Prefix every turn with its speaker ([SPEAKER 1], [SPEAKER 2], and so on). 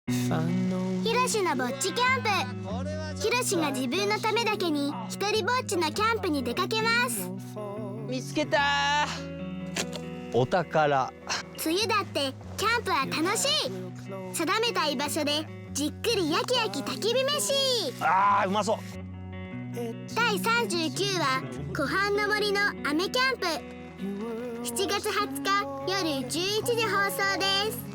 [SPEAKER 1] ひろしのぼっちキャンプ。ひろしが自分のためだけに一人ぼっちのキャンプに出かけます。
[SPEAKER 2] 見つけたお宝。
[SPEAKER 1] 梅雨だってキャンプは楽しい。定めた居場所でじっくり焼き焼き焚き火飯。
[SPEAKER 2] うまそう。
[SPEAKER 1] 第39話湖畔の森の雨キャンプ。7月20日夜11時放送です。